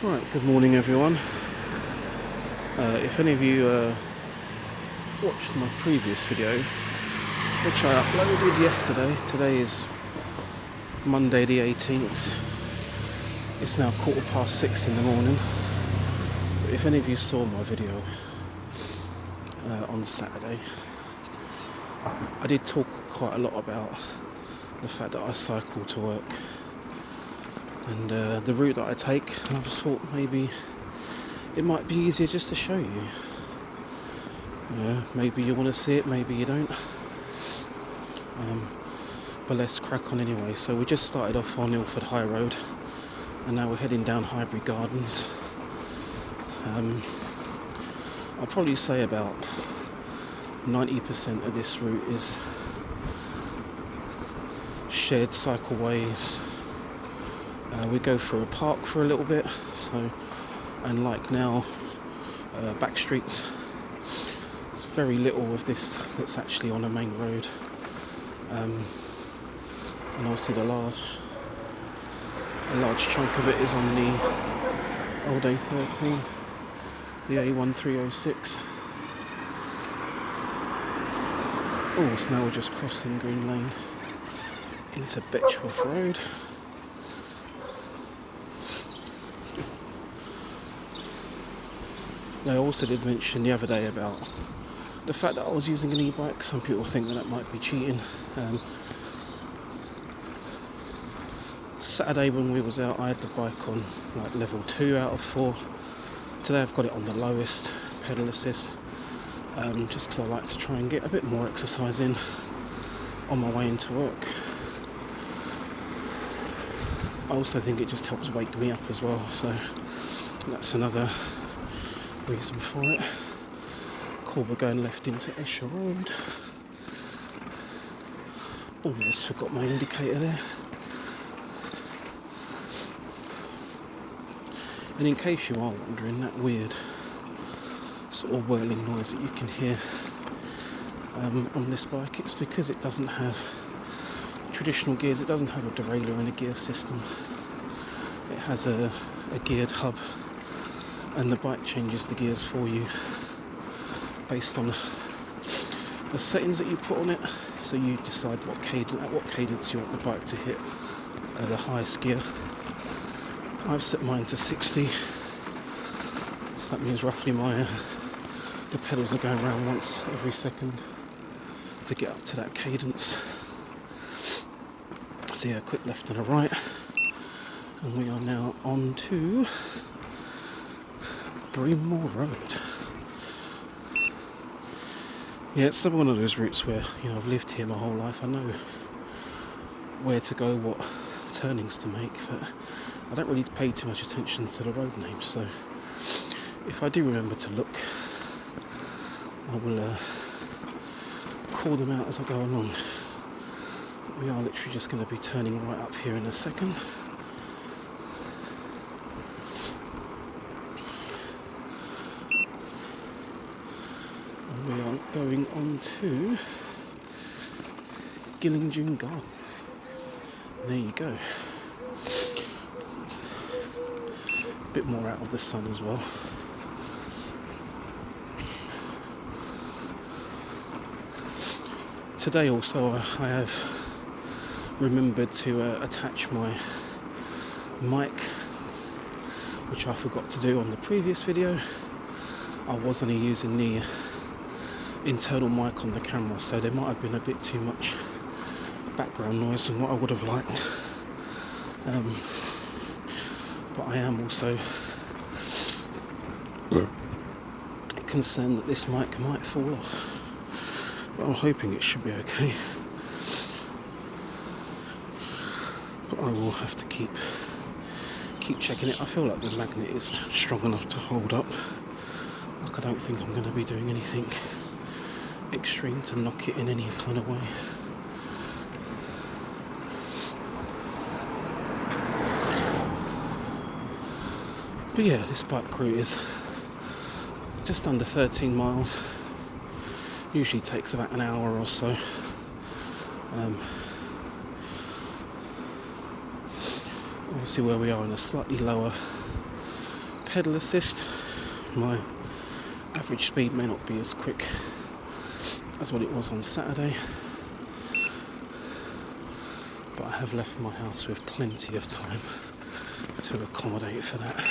Right, good morning everyone. If any of you watched my previous video, which I uploaded yesterday, today is Monday the 18th, it's now 6:15 in the morning. But if any of you saw my video on Saturday, I did talk quite a lot about the fact that I cycle to work and the route that I take, and I just thought maybe it might be easier just to show you. Maybe you want to see it, maybe you don't. But let's crack on anyway. So we just started off on Ilford High Road, and now we're heading down Highbury Gardens. I'll probably say about 90% of this route is shared cycleways. We go through a park for a little bit, and like now, back streets. There's very little of this that's actually on a main road, and obviously a large chunk of it is on the old A13, the A1306. Oh, so now we're just crossing Green Lane into Betchworth Road. I also did mention the other day about the fact that I was using an e-bike. Some people think that might be cheating. Saturday when we was out, I had the bike on like level 2 out of 4. Today I've got it on the lowest, pedal assist, just because I like to try and get a bit more exercise in on my way into work. I also think it just helps wake me up as well, so that's another reason for it. We're going left into Esher Road. Almost forgot my indicator there. And in case you are wondering, that weird sort of whirling noise that you can hear on this bike, it's because it doesn't have traditional gears. It doesn't have a derailleur and a gear system. It has a geared hub, and the bike changes the gears for you based on the settings that you put on it. So you decide at what cadence you want the bike to hit the highest gear. I've set mine to 60, so that means roughly the pedals are going around once every second to get up to that cadence. So yeah, a quick left and a right, and we are now on to Breamore Road. Yeah, it's one of those routes where, I've lived here my whole life. I know where to go, what turnings to make, but I don't really pay too much attention to the road names. So if I do remember to look, I will call them out as I go along. But we are literally just going to be turning right up here in a second. We are going on to Gillingdune Gardens. There you go. A bit more out of the sun as well. Today also I have remembered to attach my mic, which I forgot to do on the previous video. I was only using the internal mic on the camera, so there might have been a bit too much background noise than what I would have liked. But I am also concerned that this mic might fall off, but I'm hoping it should be okay. But I will have to keep checking it. I feel like the magnet is strong enough to hold up. Like, I don't think I'm going to be doing anything extreme to knock it in any kind of way. But yeah, this bike route is just under 13 miles. Usually takes about an hour or so. Obviously where we are in a slightly lower pedal assist. My average speed may not be as quick as what it was on Saturday, but I have left my house with plenty of time to accommodate for that.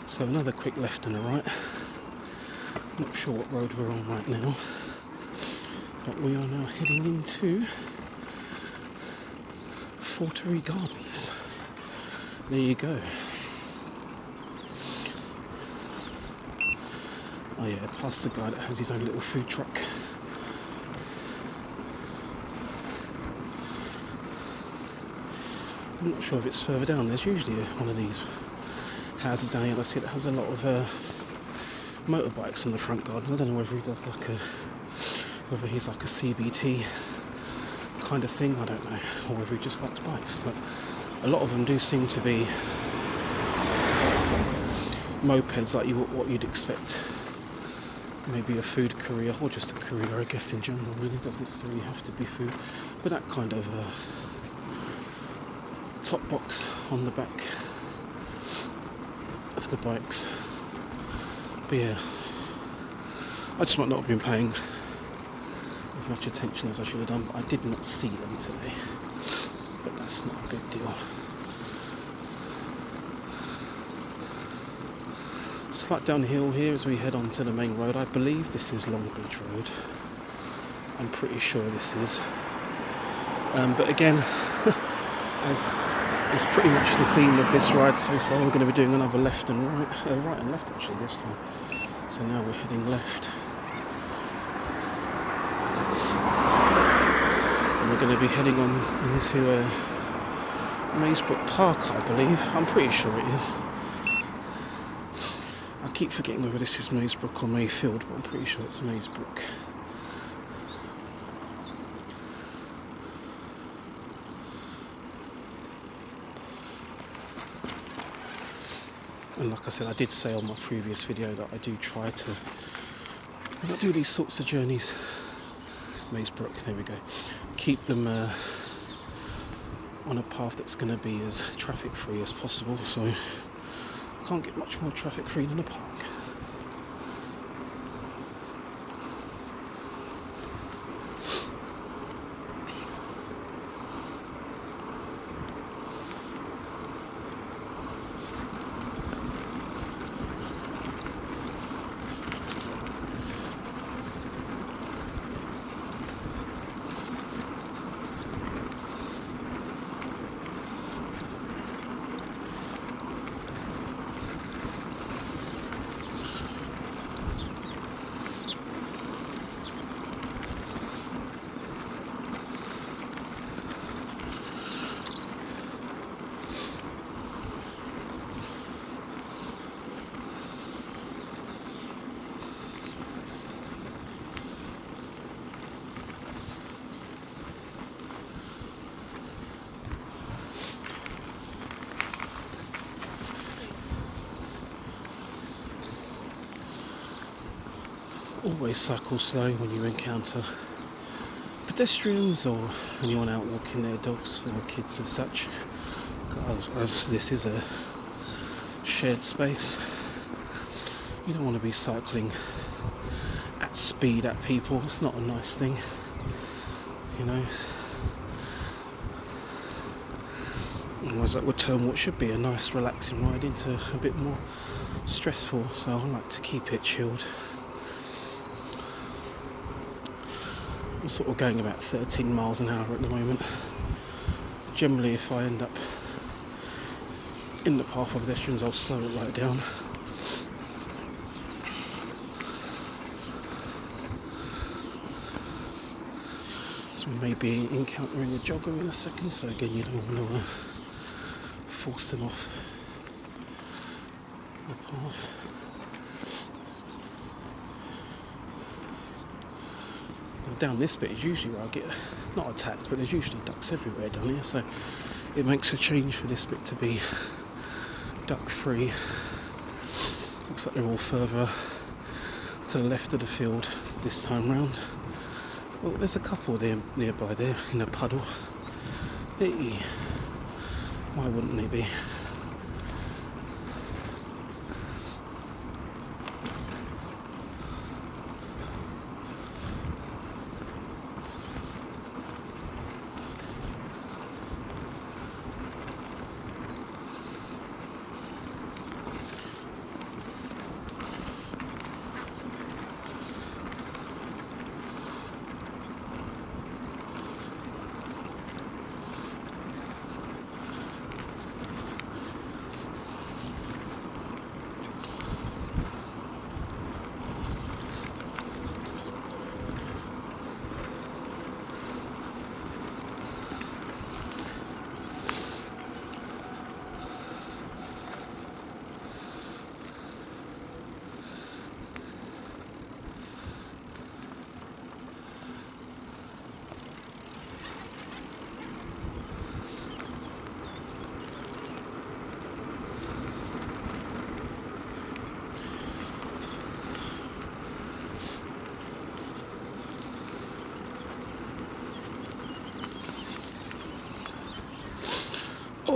So another quick left and a right. Not sure what road we're on right now, but we are now heading into Fortery Gardens. There you go. Oh yeah, past the guy that has his own little food truck. I'm not sure if it's further down. There's usually one of these houses down here I see that has a lot of motorbikes in the front garden. I don't know whether he does whether he's like a CBT kind of thing, I don't know, or whether he just likes bikes, but a lot of them do seem to be mopeds like what you'd expect maybe a food courier, or just a courier I guess in general. Really doesn't necessarily have to be food, but that kind of top box on the back of the bikes. But yeah, I just might not have been paying as much attention as I should have done, but I did not see them today, but that's not a big deal. Slight downhill here as we head on to the main road. I believe this is Longbridge Road. I'm pretty sure this is. But again, as is pretty much the theme of this ride so far, we're going to be doing another left and right, right and left actually this time. So now we're heading left. And we're going to be heading on into Maysbrook Park, I believe. I'm pretty sure it is. I keep forgetting whether this is Maysbrook or Mayfield, but I'm pretty sure it's Maysbrook. And like I said, I did say on my previous video that I do try to, when I do these sorts of journeys, Maysbrook, there we go, keep them on a path that's going to be as traffic free as possible, so can't get much more traffic free than a park. Always cycle slow when you encounter pedestrians or anyone out walking their dogs or kids as such, as this is a shared space. You don't want to be cycling at speed at people. It's not a nice thing, you know. Otherwise that would turn what should be a nice relaxing ride into a bit more stressful, so I like to keep it chilled. I'm sort of going about 13 miles an hour at the moment. Generally, if I end up in the path of pedestrians, I'll slow it right down. So we may be encountering a jogger in a second, so again you don't want to force them off the path. Down this bit is usually where I get not attacked, but there's usually ducks everywhere down here, so it makes a change for this bit to be duck free. Looks like they're all further to the left of the field this time round. Oh, there's a couple there nearby there in a puddle. Hey, why wouldn't they be?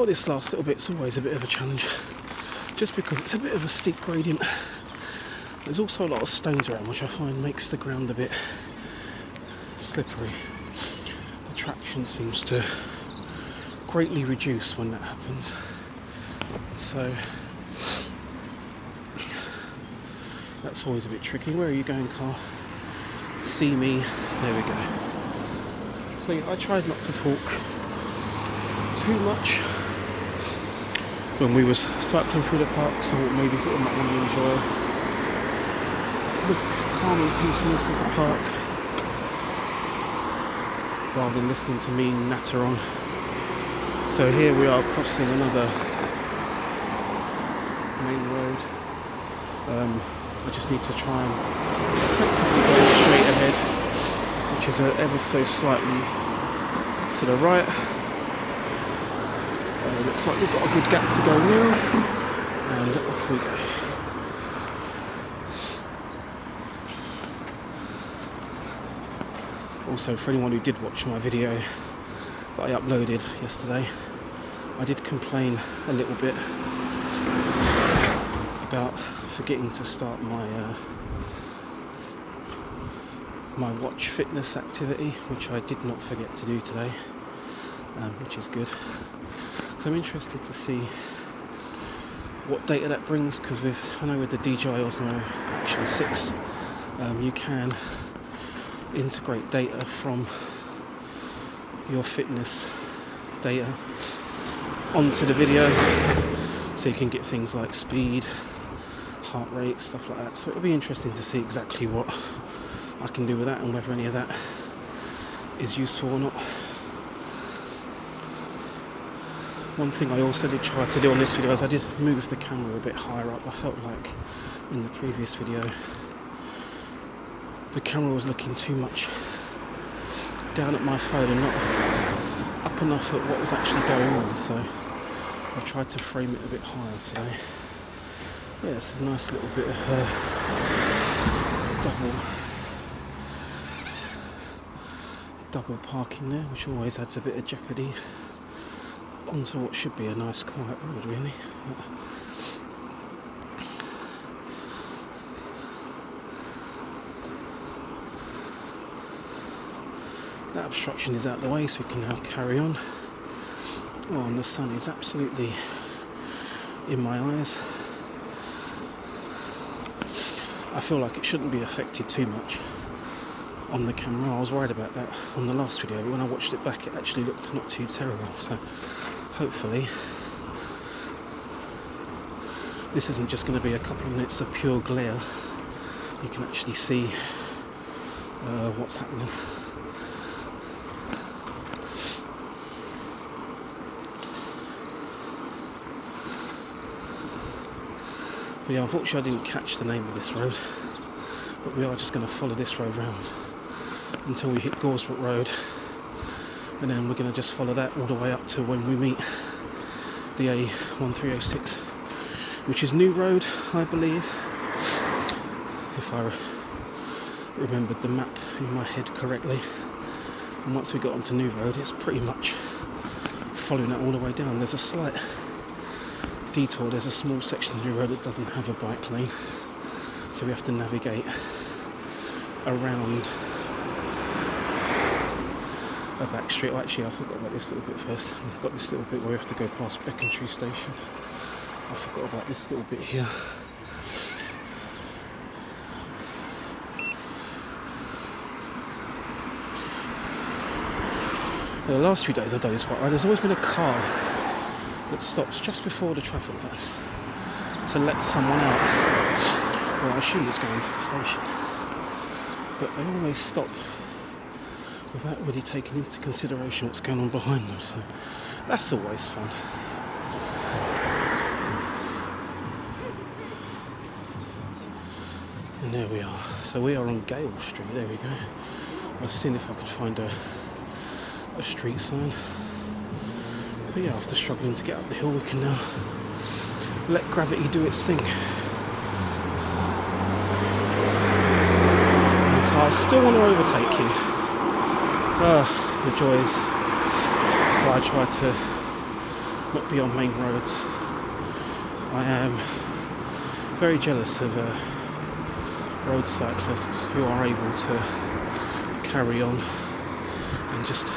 Oh, this last little bit's always a bit of a challenge, just because it's a bit of a steep gradient. There's also a lot of stones around, which I find makes the ground a bit slippery. The traction seems to greatly reduce when that happens. So that's always a bit tricky. Where are you going, car? See me. There we go. So yeah, I tried not to talk too much when we was cycling through the park, so maybe people might want to enjoy the calm and peacefulness of the park rather than listening to me natter on. So here we are crossing another main road. I just need to try and effectively go straight ahead, which is ever so slightly to the right. Looks like we've got a good gap to go now, and off we go. Also, for anyone who did watch my video that I uploaded yesterday, I did complain a little bit about forgetting to start my watch fitness activity, which I did not forget to do today, which is good. So I'm interested to see what data that brings, because I know with the DJI Osmo Action 6, you can integrate data from your fitness data onto the video, so you can get things like speed, heart rate, stuff like that. So it'll be interesting to see exactly what I can do with that and whether any of that is useful or not. One thing I also did try to do on this video is I did move the camera a bit higher up. I felt like in the previous video the camera was looking too much down at my phone and not up enough at what was actually going on, so I've tried to frame it a bit higher today. Yeah, it's a nice little bit of double parking there, which always adds a bit of jeopardy onto what should be a nice quiet road, really. That obstruction is out of the way, so we can now carry on. Oh, and the sun is absolutely in my eyes. I feel like it shouldn't be affected too much on the camera. I was worried about that on the last video, but when I watched it back, it actually looked not too terrible. So hopefully this isn't just going to be a couple of minutes of pure glare. You can actually see what's happening. But yeah, unfortunately I didn't catch the name of this road, but we are just going to follow this road round until we hit Goresbrook Road, and then we're going to just follow that all the way up to when we meet the A1306, which is New Road, I believe, if I remembered the map in my head correctly. And once we got onto New Road, it's pretty much following that all the way down. There's a slight detour, there's a small section of New Road that doesn't have a bike lane, so we have to navigate around a back street. Oh, actually, I forgot about this little bit first. We've got this little bit where we have to go past Becontree Station. I forgot about this little bit here. The last few days I've done this part, right, there's always been a car that stops just before the traffic lights to let someone out. Well, I assume it's going to the station, but they always stop without really taking into consideration what's going on behind them, so that's always fun. And there we are. So we are on Gale Street, there we go. I was seeing if I could find a street sign. But yeah, after struggling to get up the hill, we can now let gravity do its thing. And cars still want to overtake you. The joys. That's why I try to not be on main roads. I am very jealous of road cyclists who are able to carry on and just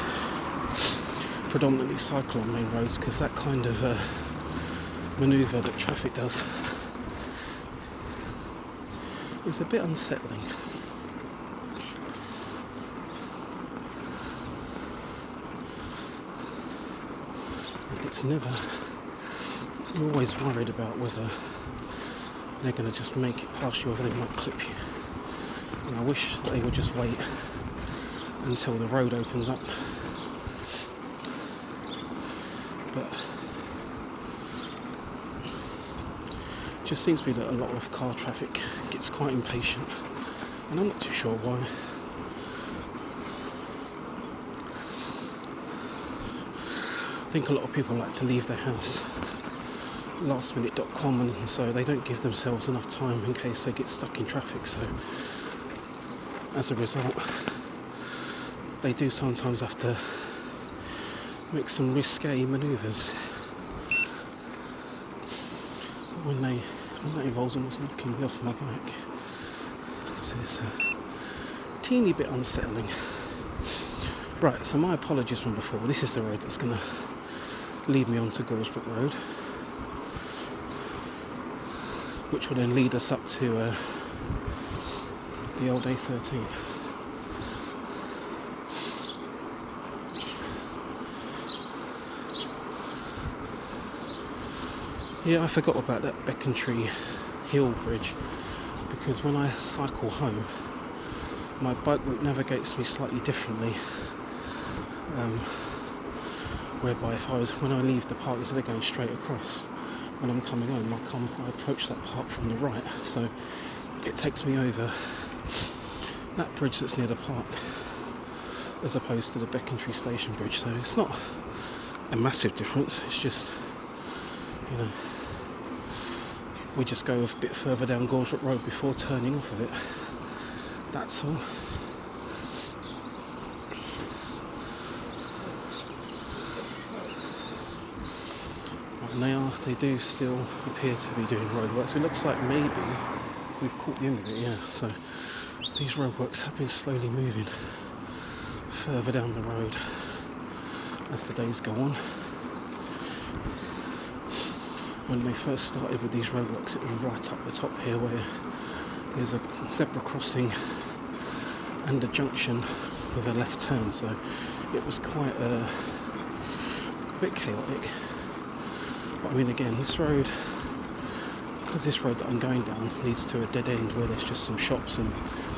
predominantly cycle on main roads, because that kind of manoeuvre that traffic does is a bit unsettling. And it's never, you're always worried about whether they're going to just make it past you or they might clip you. And I wish they would just wait until the road opens up. But it just seems to be that a lot of car traffic gets quite impatient, and I'm not too sure why. I think a lot of people like to leave their house lastminute.com, and so they don't give themselves enough time in case they get stuck in traffic. So as a result, they do sometimes have to make some risque manoeuvres. But when that involves almost knocking me off my bike, so it's a teeny bit unsettling. Right, so my apologies from before. This is the road that's going to lead me onto Goresbrook Road, which will then lead us up to the old A13. Yeah, I forgot about that Becontree Hill Bridge, because when I cycle home, my bike route navigates me slightly differently. Whereby when I leave the park, instead of going straight across, when I'm coming home, I approach that park from the right, so it takes me over that bridge that's near the park, as opposed to the Becontree Station Bridge. So it's not a massive difference, it's just, you know, we just go a bit further down Goresbrook Road before turning off of it. That's all. And they do still appear to be doing roadworks. It looks like maybe we've caught the end of it, yeah. So these roadworks have been slowly moving further down the road as the days go on. When they first started with these roadworks, it was right up the top here where there's a zebra crossing and a junction with a left turn, so it was quite a bit chaotic. But I mean, again, this road, because this road that I'm going down leads to a dead end where there's just some shops and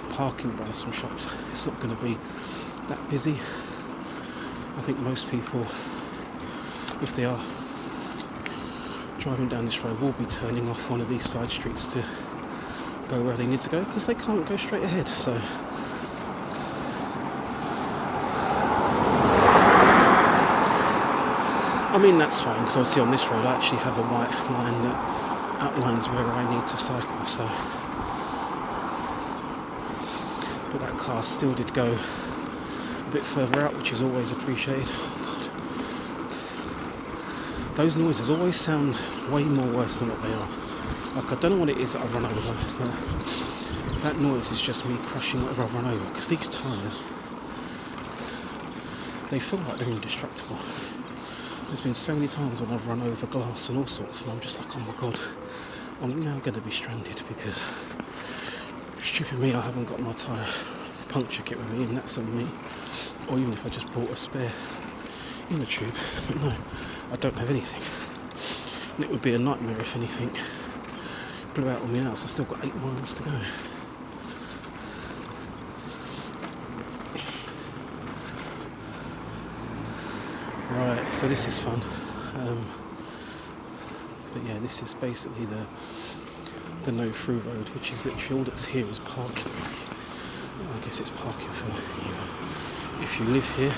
parking by some shops, it's not going to be that busy. I think most people, if they are driving down this road, will be turning off one of these side streets to go where they need to go, because they can't go straight ahead. So I mean, that's fine, because obviously on this road I actually have a white line that outlines where I need to cycle, so. But that car still did go a bit further out, which is always appreciated. Oh, God. Those noises always sound way more worse than what they are. Like, I don't know what it is that I've run over, but that noise is just me crushing whatever I've run over, because these tyres, they feel like they're indestructible. There's been so many times when I've run over glass and all sorts, and I'm just like, oh my God, I'm now going to be stranded because, stupid me, I haven't got my tyre puncture kit with me, and that's on me. Or even if I just bought a spare inner tube, but no, I don't have anything. And it would be a nightmare if anything blew out on me now, so I've still got 8 miles to go. Right, so this is fun. But yeah, this is basically the no-through road, which is literally all that's here is parking. I guess it's parking for either if you live here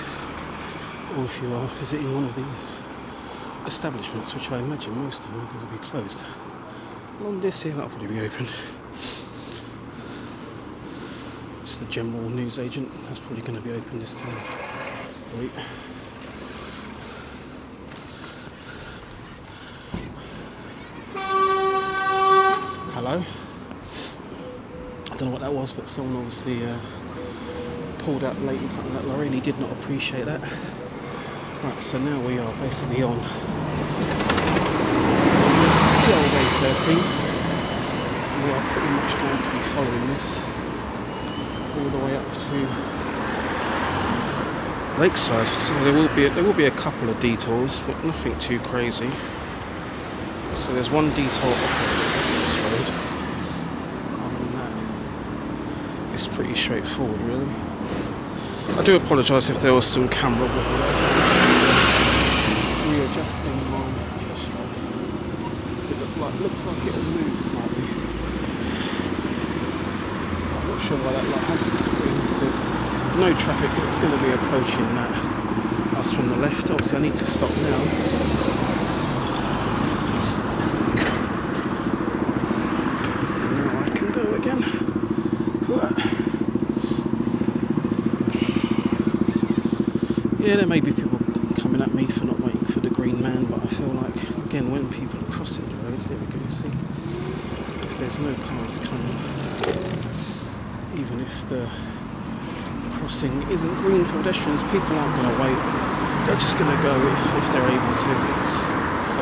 or if you are visiting one of these establishments, which I imagine most of them are going to be closed. On this here, that'll probably be open. Just the general news agent, that's probably going to be open this time. Wait. hello. I don't know what that was, but someone obviously pulled out late in front of that lorry, and he did not appreciate that. Right, so now we are basically on the old A13. We are pretty much going to be following this all the way up to Lakeside. So there will be a couple of detours, but nothing too crazy. So there's one detour off this road. Other than that, it's pretty straightforward, really. I do apologise if there was some camera readjusting my chest stroke. So it looked like it had moved slightly. I'm not sure why that light hasn't been green, because there's no traffic that's going to be approaching us from the left. Obviously I need to stop now. And now I can go again. Yeah, there may be people coming at me for not waiting for the green man, but I feel like, again, when people are crossing the roads, there we go, see, if there's no cars coming, even if the crossing isn't green for pedestrians, people aren't going to wait, they're just going to go if they're able to. So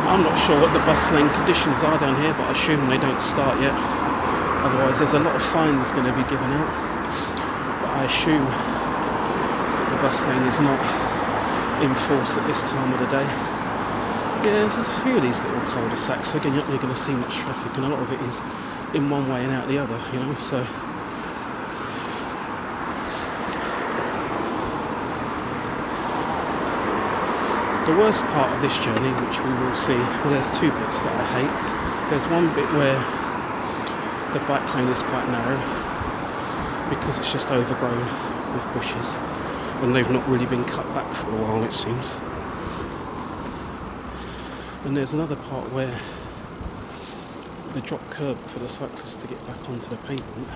I'm not sure what the bus lane conditions are down here, but I assume they don't start yet. Otherwise there's a lot of fines going to be given out. But I assume that the bus lane is not in force at this time of the day. Yeah, there's a few of these little cul-de-sacs, so again you're not really going to see much traffic, and a lot of it is in one way and out the other, you know, so the worst part of this journey, which we will see, well, there's two bits that I hate. There's one bit where the bike lane is quite narrow because it's just overgrown with bushes, and they've not really been cut back for a while, it seems. And there's another part where the drop curb for the cyclists to get back onto the pavement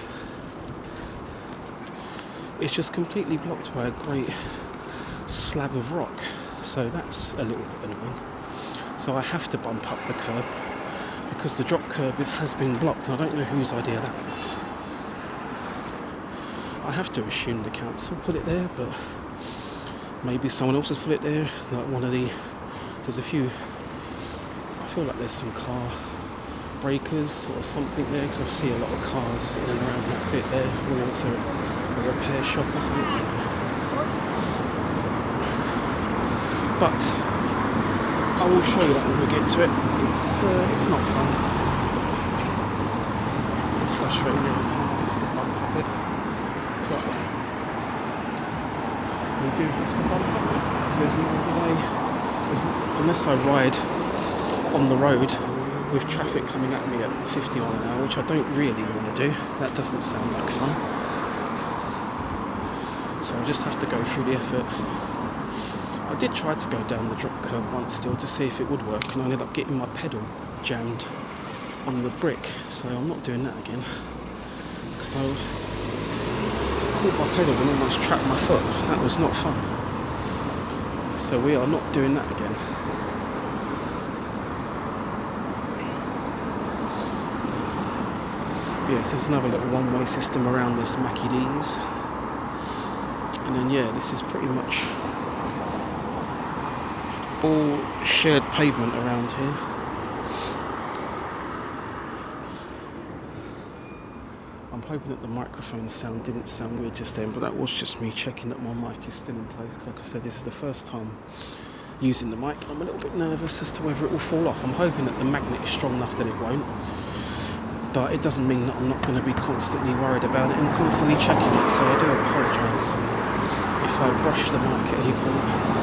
is just completely blocked by a great slab of rock, so that's a little bit annoying. So I have to bump up the curb because the drop curb has been blocked. I don't know whose idea that was. I have to assume the council put it there, but maybe someone else has put it there, like one of the, there's a few, I feel like there's some car breakers or something there, because I see a lot of cars in and around that bit there, going to a repair shop or something. But I will show you that when we get to it. It's not fun. It's frustrating every time I have to bump up it, but we do have to bump up it because there's no other way. Unless I ride on the road with traffic coming at me at 50 mile an hour, which I don't really want to do. That doesn't sound like fun. So I just have to go through the effort. I did try to go down the drop curb once still to see if it would work, and I ended up getting my pedal jammed on the brick, so I'm not doing that again because I caught my pedal and almost trapped my foot. That was not fun. So we are not doing that again. Yes, there's another little one-way system around this Mackie D's, and then yeah, this is pretty much all shared pavement around here. I'm hoping that the microphone sound didn't sound weird just then, but that was just me checking that my mic is still in place, because like I said, this is the first time using the mic. I'm a little bit nervous as to whether it will fall off. I'm hoping that the magnet is strong enough that it won't, but it doesn't mean that I'm not going to be constantly worried about it and constantly checking it, so I do apologise if I brush the mic at any point.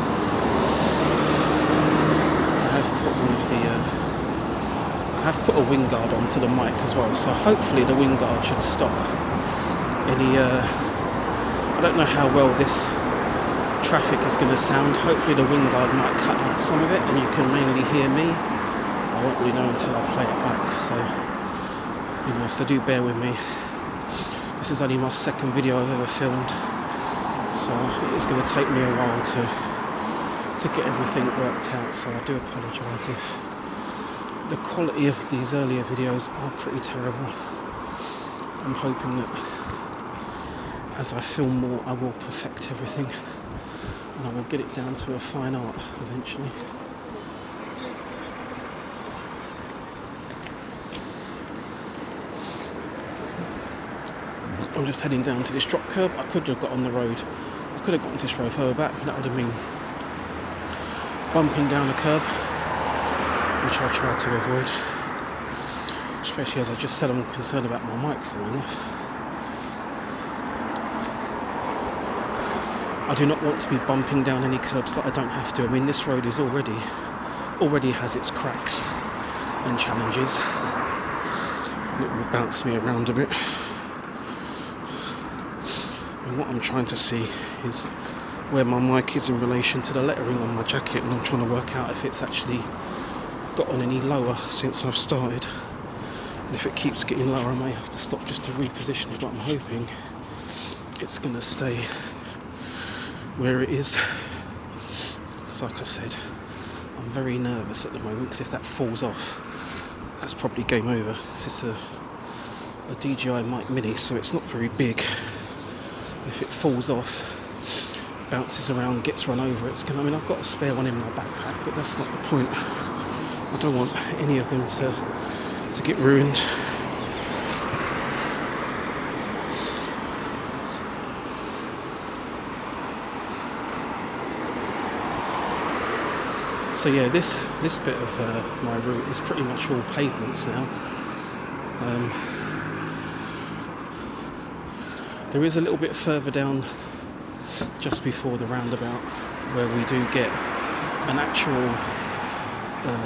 I have put a wind guard onto the mic as well, so hopefully the wind guard should stop any I don't know how well this traffic is going to sound. Hopefully the wind guard might cut out some of it and you can mainly hear me. I won't really know until I play it back, so you know, so do bear with me. This is only my second video I've ever filmed, so it's going to take me a while to to get everything worked out, so I do apologise if the quality of these earlier videos are pretty terrible. I'm hoping that as I film more I will perfect everything and I will get it down to a fine art eventually. I'm just heading down to this drop curb. I could have got on the road. I could have gotten to this road further back. That would have been bumping down a curb, which I'll try to avoid. Especially as I just said, I'm concerned about my mic falling off. I do not want to be bumping down any curbs that I don't have to. I mean, this road is already has its cracks and challenges. It will bounce me around a bit. And what I'm trying to see is where my mic is in relation to the lettering on my jacket, and I'm trying to work out if it's actually gotten any lower since I've started. And if it keeps getting lower, I may have to stop just to reposition it, but I'm hoping it's going to stay where it is. Because like I said, I'm very nervous at the moment, because if that falls off, that's probably game over. It's a DJI Mic Mini, so it's not very big. If it falls off, bounces around, gets run over, it's gonna. I mean, I've got a spare one in my backpack, but that's not the point. I don't want any of them to get ruined. So yeah, this bit of my route is pretty much all pavements now. There is a little bit further down, just before the roundabout, where we do get an actual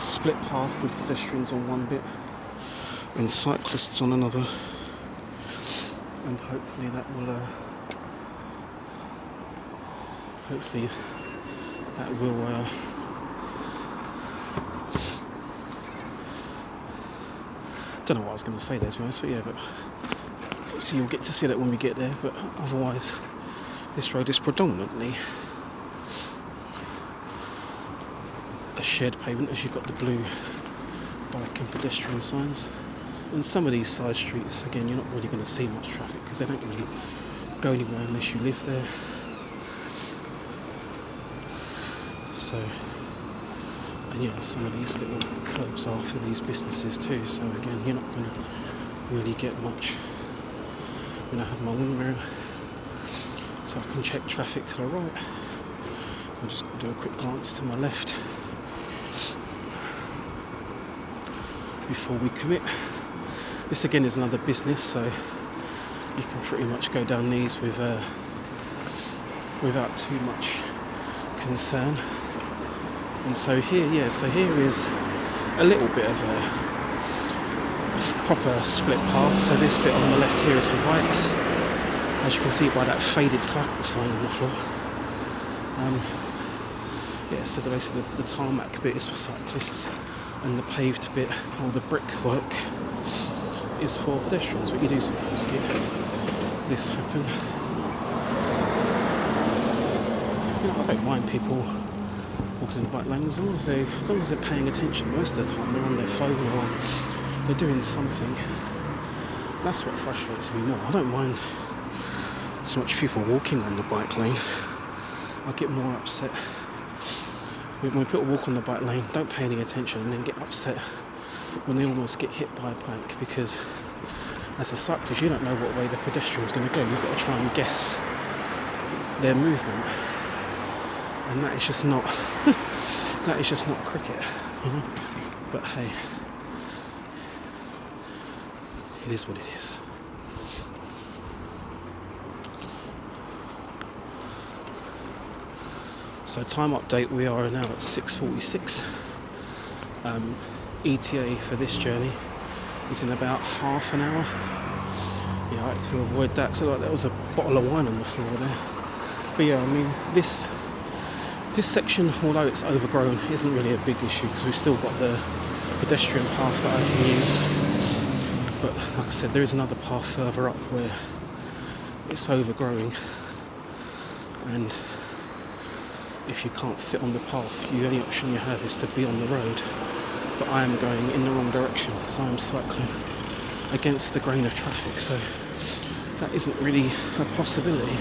split path with pedestrians on one bit and cyclists on another, and hopefully that will don't know what I was going to say there, to be honest, but yeah, but so you'll get to see that when we get there. But otherwise, this road is predominantly a shared pavement, as you've got the blue bike and pedestrian signs. And some of these side streets, again, you're not really going to see much traffic because they don't really go anywhere unless you live there. So, and yeah, some of these little curbs are for these businesses too. So again, you're not going to really get much. I have my wind mirror, so I can check traffic to the right. I'm just going to do a quick glance to my left before we commit. This again is another business, so you can pretty much go down these with without too much concern. And so here is a little bit of a proper split path. So this bit on the left here is for bikes, as you can see by that faded cycle sign on the floor. So basically the tarmac bit is for cyclists, and the paved bit, or the brickwork, is for pedestrians. But you do sometimes get this happen. You know, I don't mind people walking in the bike lane as long as they're paying attention. Most of the time they're on their phone or they're doing something. That's what frustrates me more. I don't mind so much people walking on the bike lane. I get more upset when people walk on the bike lane, don't pay any attention, and then get upset when they almost get hit by a bike, because as a cyclist you don't know what way the pedestrian's going to go. You've got to try and guess their movement, and that is just not cricket, you know? But hey, it is what it is. So time update, we are now at 6:46. ETA for this journey is in about half an hour. Yeah, I had to avoid that. So like, there was a bottle of wine on the floor there. But yeah, I mean, this section, although it's overgrown, isn't really a big issue because we've still got the pedestrian path that I can use. But like I said, there is another path further up where it's overgrowing, and if you can't fit on the path, the only option you have is to be on the road. But I am going in the wrong direction because I am cycling against the grain of traffic, so that isn't really a possibility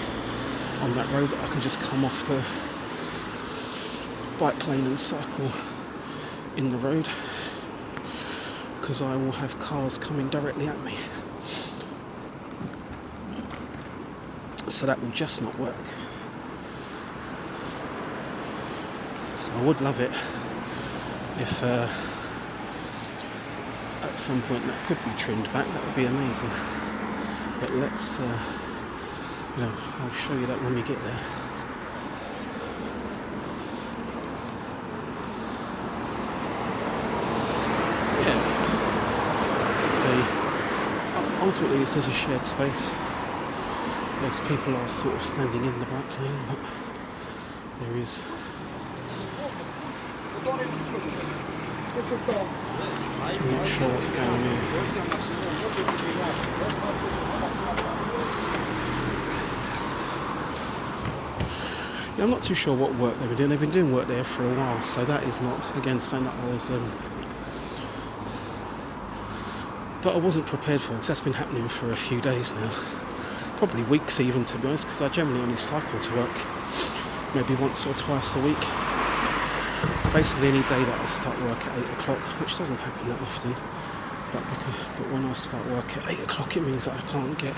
on that road that I can just come off the bike lane and cycle in the road, because I will have cars coming directly at me. So that will just not work. So I would love it if at some point that could be trimmed back. That would be amazing. But let's, I'll show you that when we get there. Yeah. As I say, ultimately this is a shared space. Yes, people are sort of standing in the bike lane, but there is. I'm not sure what's going on here. Yeah, I'm not too sure what work they've been doing. They've been doing work there for a while, so that is not, again, something that I wasn't prepared for, because that's been happening for a few days now. Probably weeks even, to be honest, because I generally only cycle to work maybe once or twice a week. Basically any day that I start work at 8 o'clock, which doesn't happen that often, but when I start work at 8 o'clock it means that I can't get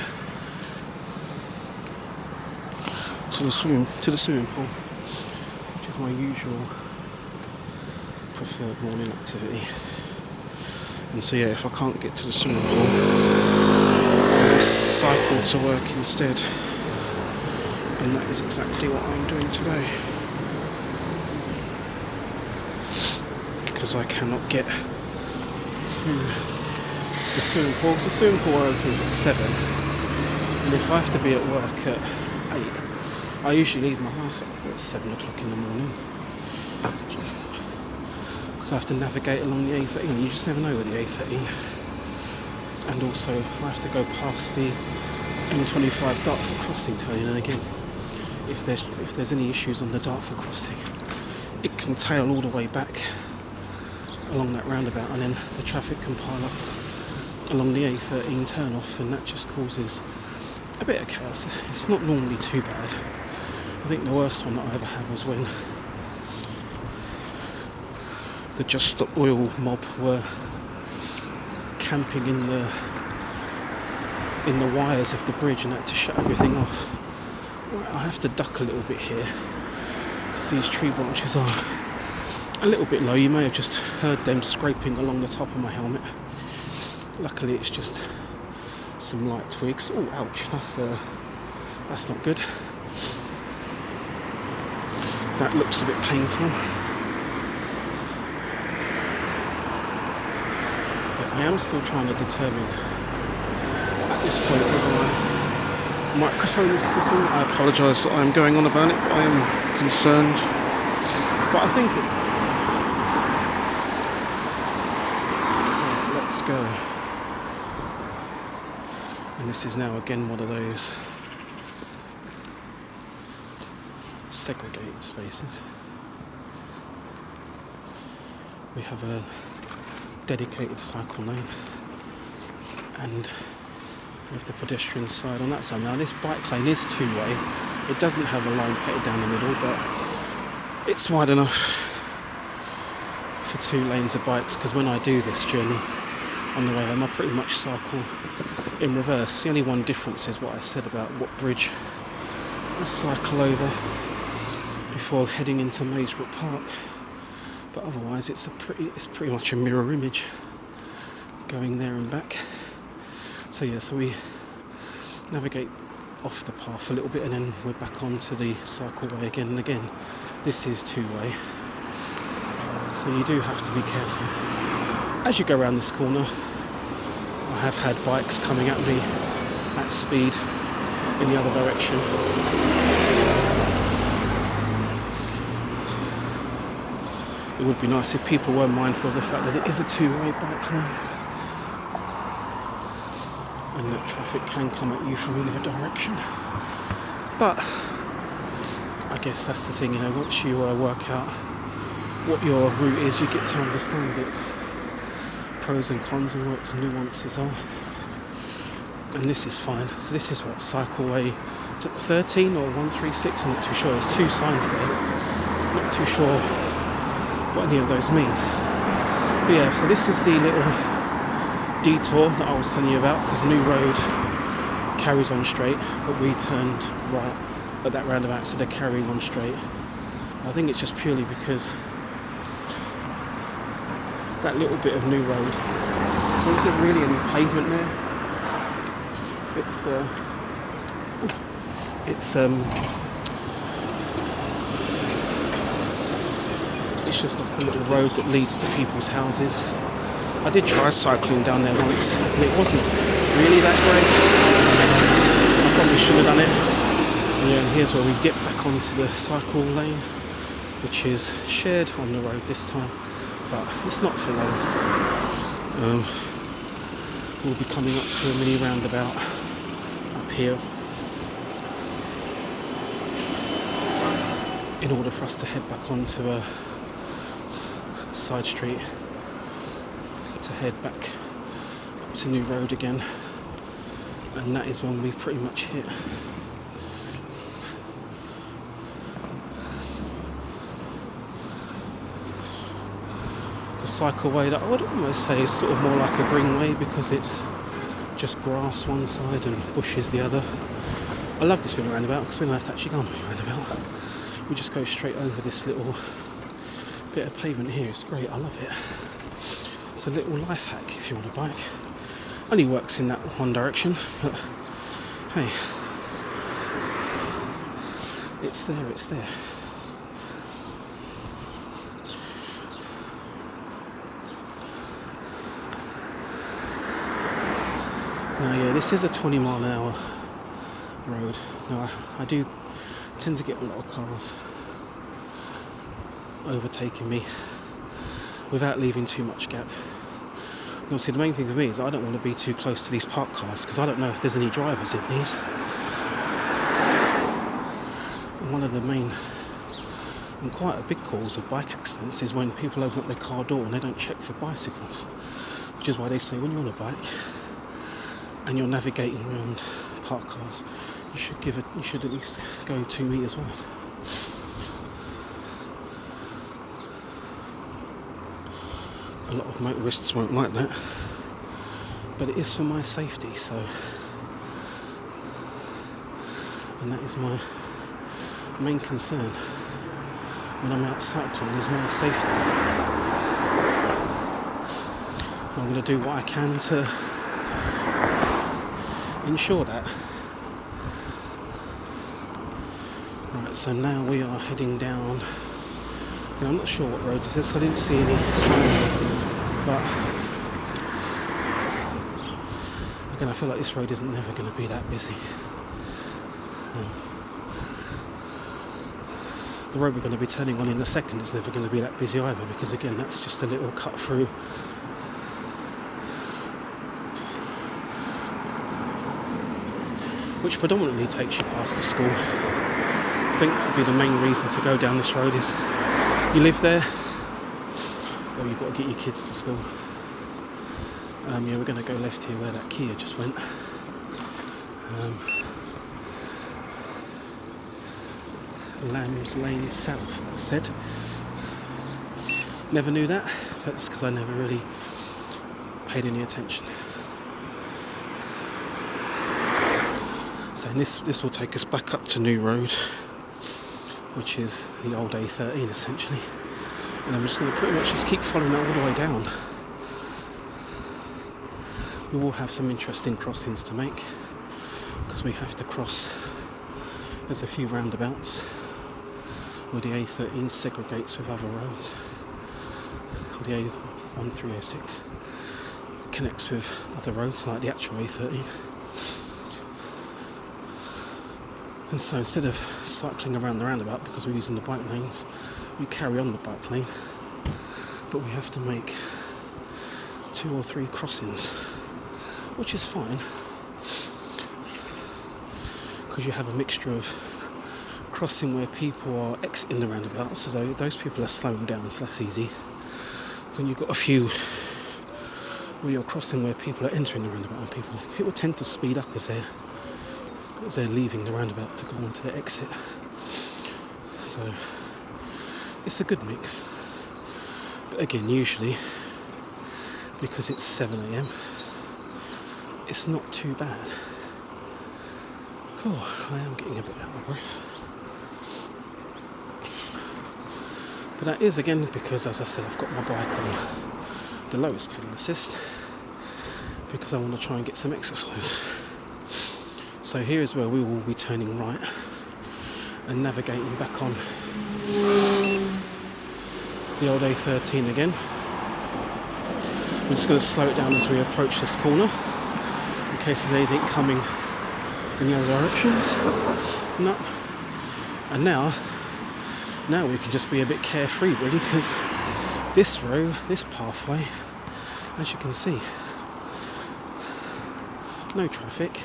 to the swimming pool, which is my usual preferred morning activity. And so yeah, if I can't get to the swimming pool, I will cycle to work instead, and that is exactly what I'm doing today. Because I cannot get to the swimming pool, because the swimming pool opens at 7, and if I have to be at work at 8, I usually leave my house at 7 o'clock in the morning, because I have to navigate along the A13. You just never know with the A13, and also I have to go past the M25 Dartford crossing turning, and again, if there's any issues on the Dartford crossing, it can tail all the way back along that roundabout, and then the traffic can pile up along the A13 turn off, and that just causes a bit of chaos. It's not normally too bad. I think the worst one that I ever had was when the Just Stop Oil mob were camping in the wires of the bridge and had to shut everything off. I have to duck a little bit here because these tree branches are a little bit low. You may have just heard them scraping along the top of my helmet. Luckily it's just some light twigs. Oh, ouch, that's not good. That looks a bit painful. But I am still trying to determine at this point whether my microphone is slipping. I apologise that I'm going on about it, but I am concerned. But I think it's... Let's go. And this is now again one of those segregated spaces. We have a dedicated cycle lane, and we have the pedestrian side on that side. Now this bike lane is two-way. It doesn't have a line pitted down the middle, but it's wide enough for 2 lanes of bikes, because when I do this journey on the way home, I pretty much cycle in reverse. The only one difference is what I said about what bridge I cycle over before heading into Maysbrook Park, but otherwise it's pretty much a mirror image going there and back. So yeah, so we navigate off the path a little bit and then we're back onto the cycleway again and again. This is two-way, so you do have to be careful as you go around this corner. I have had bikes coming at me at speed in the other direction. It would be nice if people were mindful of the fact that it is a two-way bike lane and that traffic can come at you from either direction. But I I guess that's the thing, you know, once you work out what your route is, you get to understand its pros and cons and what its nuances are. And this is fine. So this is what, cycleway 13 or 136, I'm not too sure. There's two signs there. I'm not too sure what any of those mean. But yeah, so this is the little detour that I was telling you about, because New Road carries on straight, but we turned right at that roundabout, so they're carrying on straight. I think it's just purely because that little bit of New Road, there isn't really any pavement there. It's just like a little road that leads to people's houses. I did try cycling down there once, and it wasn't really that great. I probably should have done it. And yeah, and here's where we dip back onto the cycle lane, which is shared on the road this time, but it's not for long. We'll be coming up to a mini roundabout up here in order for us to head back onto a side street to head back up to New Road again, and that is when we pretty much hit the cycleway that I would almost say is sort of more like a greenway, because it's just grass one side and bushes the other. I love this mini roundabout because we don't have to actually go on the roundabout. We just go straight over this little bit of pavement here. It's great, I love it. It's a little life hack if you want a bike. Only works in that one direction, but hey, it's there, it's there. Now yeah, this is a 20 mile an hour road. Now I do tend to get a lot of cars overtaking me without leaving too much gap. And obviously the main thing for me is I don't want to be too close to these parked cars, because I don't know if there's any drivers in these. And one of the main and quite a big cause of bike accidents is when people open up their car door and they don't check for bicycles, which is why they say when you're on a bike and you're navigating around parked cars, you should at least go 2 meters wide. A lot of motorists won't like that, but it is for my safety, so, and that is my main concern when I'm out cycling, is my safety. And I'm going to do what I can to ensure that. Right, so now we are heading down. I'm not sure what road this is, I didn't see any signs, but again I feel like this road isn't never going to be that busy. The road we're going to be turning on in a second is never going to be that busy either, because again that's just a little cut through. Which predominantly takes you past the school. I think that would be the main reason to go down this road, is you live there or you've got to get your kids to school. Yeah, we're going to go left here where that Kia just went. Lambs Lane South, that said. Never knew that, but that's because I never really paid any attention. So this will take us back up to New Road, which is the old A13 essentially. And I'm just going to pretty much just keep following that all the way down. We will have some interesting crossings to make, because we have to cross, there's a few roundabouts where the A13 segregates with other roads. Or the A1306 connects with other roads like the actual A13. And so instead of cycling around the roundabout, because we're using the bike lanes, we carry on the bike lane, but we have to make 2 or 3 crossings, which is fine, because you have a mixture of crossing where people are exiting the roundabout, so those people are slowing down, so that's easy. Then you've got a few where you're crossing where people are entering the roundabout, and people tend to speed up as they're leaving the roundabout to go onto the exit. So it's a good mix. But again, usually, because it's 7 a.m, it's not too bad. Oh, I am getting a bit out of breath. But that is, again, because, as I said, I've got my bike on the lowest pedal assist because I want to try and get some exercise. So here is where we will be turning right and navigating back on the old A13 again. We're just going to slow it down as we approach this corner in case there's anything coming in the other directions. No. And now we can just be a bit carefree, really, because this pathway, as you can see, no traffic.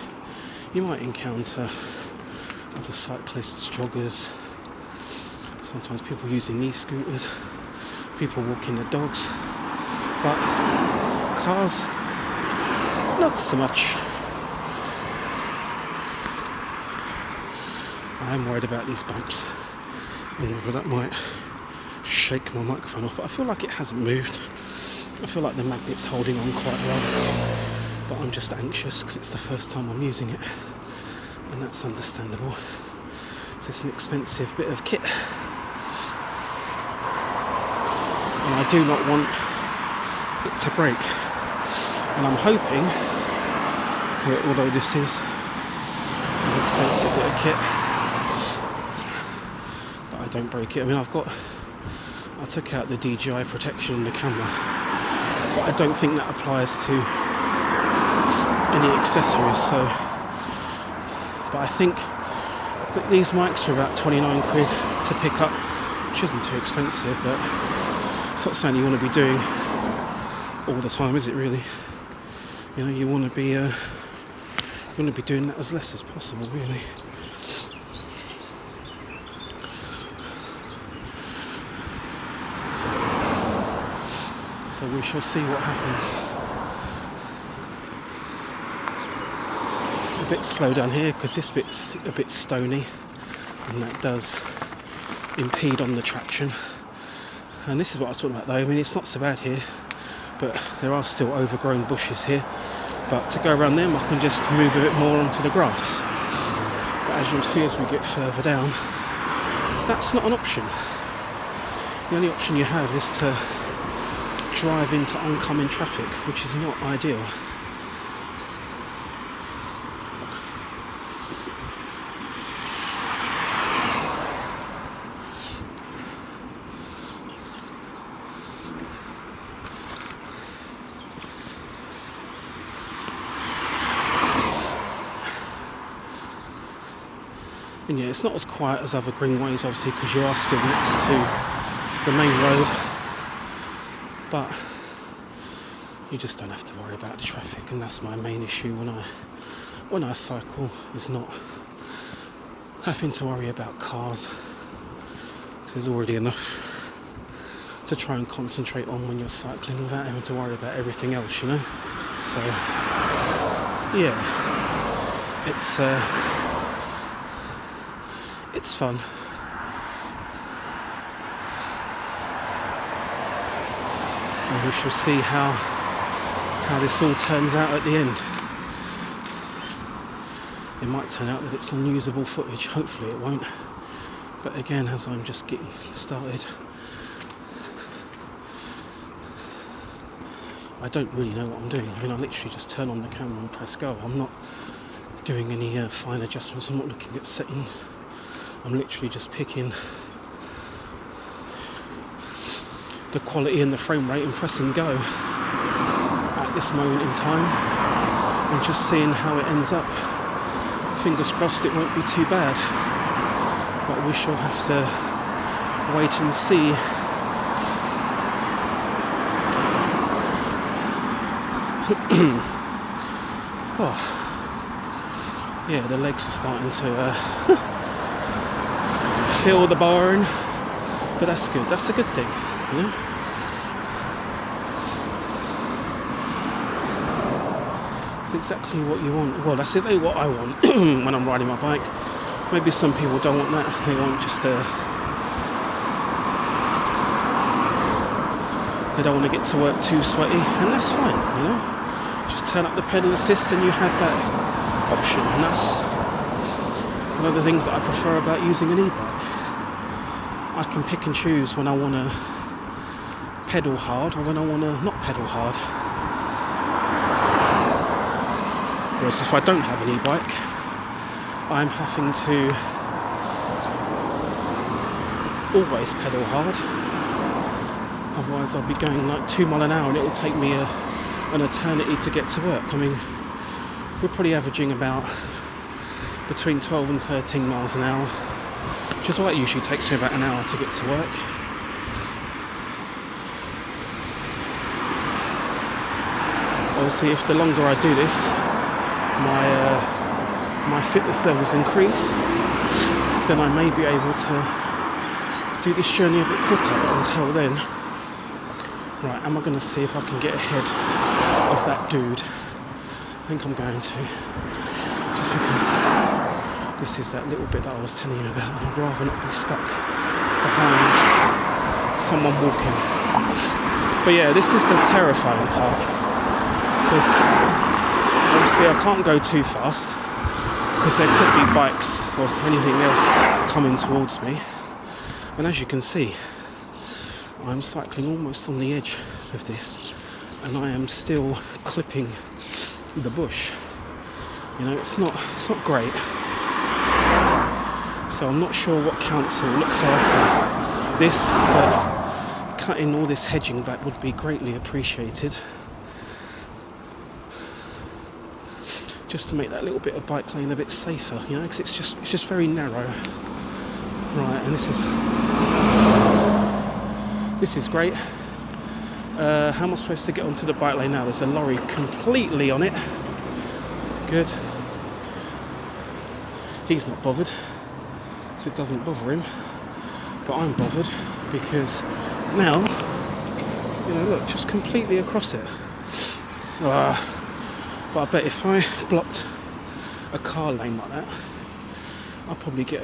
You might encounter other cyclists, joggers, sometimes people using e-scooters, people walking their dogs, but cars, not so much. I am worried about these bumps and whether that might shake my microphone off, but I feel like it hasn't moved. I feel like the magnet's holding on quite well, but I'm just anxious because it's the first time I'm using it, and that's understandable. So it's an expensive bit of kit, and I do not want it to break. And I'm hoping that, although this is an expensive bit of kit, that I don't break it. I mean, I took out the DJI protection in the camera, but I don't think that applies to any accessories. So, but I think that these mics are about 29 quid to pick up, which isn't too expensive, but it's not something you want to be doing all the time, is it really? You know, you want to be doing that as less as possible, really. So we shall see what happens. A bit slow down here because this bit's a bit stony, and that does impede on the traction. And this is what I was talking about, though. I mean, it's not so bad here, but there are still overgrown bushes here. But to go around them, I can just move a bit more onto the grass. But as you'll see as we get further down, that's not an option. The only option you have is to drive into oncoming traffic, which is not ideal. And yeah, it's not as quiet as other greenways, obviously, because you are still next to the main road, but you just don't have to worry about the traffic, and that's my main issue when I cycle, is not having to worry about cars, because there's already enough to try and concentrate on when you're cycling without having to worry about everything else, you know. So yeah, it's fun. And we shall see how this all turns out at the end. It might turn out that it's unusable footage, hopefully it won't. But again, as I'm just getting started, I don't really know what I'm doing. I mean, I literally just turn on the camera and press go. I'm not doing any fine adjustments. I'm not looking at settings. I'm literally just picking the quality and the frame rate and pressing go at this moment in time and just seeing how it ends up. Fingers crossed it won't be too bad, but we shall have to wait and see. Oh, yeah, the legs are starting to feel the burn, but that's good. That's a good thing, you know. It's exactly what you want. Well, that's exactly what I want when I'm riding my bike. Maybe some people don't want that. They want just they don't want to get to work too sweaty, and that's fine, you know. Just turn up the pedal assist and you have that option, and that's one of the things that I prefer about using an e-bike. I can pick and choose when I want to pedal hard or when I want to not pedal hard. Whereas if I don't have an e-bike, I'm having to always pedal hard. Otherwise I'll be going like 2 miles an hour and it'll take me an eternity to get to work. I mean, we're probably averaging about between 12 and 13 miles an hour, which is why it usually takes me about an hour to get to work. Obviously, if the longer I do this, my fitness levels increase, then I may be able to do this journey a bit quicker. Until then, right, am I going to see if I can get ahead of that dude? I think I'm going to, just because this is that little bit that I was telling you about, and I'd rather not be stuck behind someone walking. But yeah, this is the terrifying part, because obviously I can't go too fast because there could be bikes or anything else coming towards me, and as you can see, I'm cycling almost on the edge of this, and I am still clipping the bush. You know, it's not great. So I'm not sure what council looks after this, but cutting all this hedging back would be greatly appreciated, just to make that little bit of bike lane a bit safer, you know, because it's just very narrow. Right, and this is great. How am I supposed to get onto the bike lane now? There's a lorry completely on it. Good. He's not bothered, because it doesn't bother him. But I'm bothered because now, you know, look, just completely across it. But I bet if I blocked a car lane like that, I'll probably get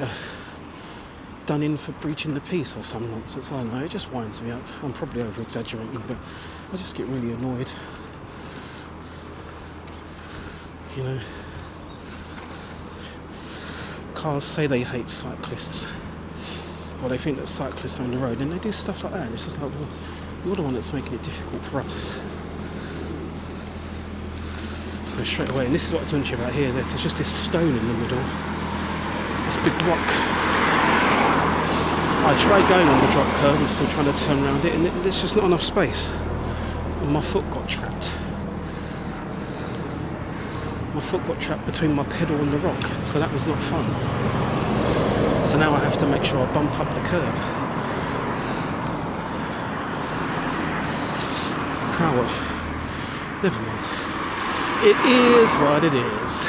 done in for breaching the peace or some nonsense. I don't know, it just winds me up. I'm probably over exaggerating, but I just get really annoyed, you know. Cars say they hate cyclists, or they think that cyclists are on the road, and they do stuff like that, and it's just like, well, you're the one that's making it difficult for us. So straight away, and this is what I was talking to you about here, there's just this stone in the middle, this big rock. I tried going on the drop curb and still trying to turn around it, and there's just not enough space. And my foot got trapped. My foot got trapped between my pedal and the rock, so that was not fun. So now I have to make sure I bump up the curb. Ah well, never mind. It is what it is.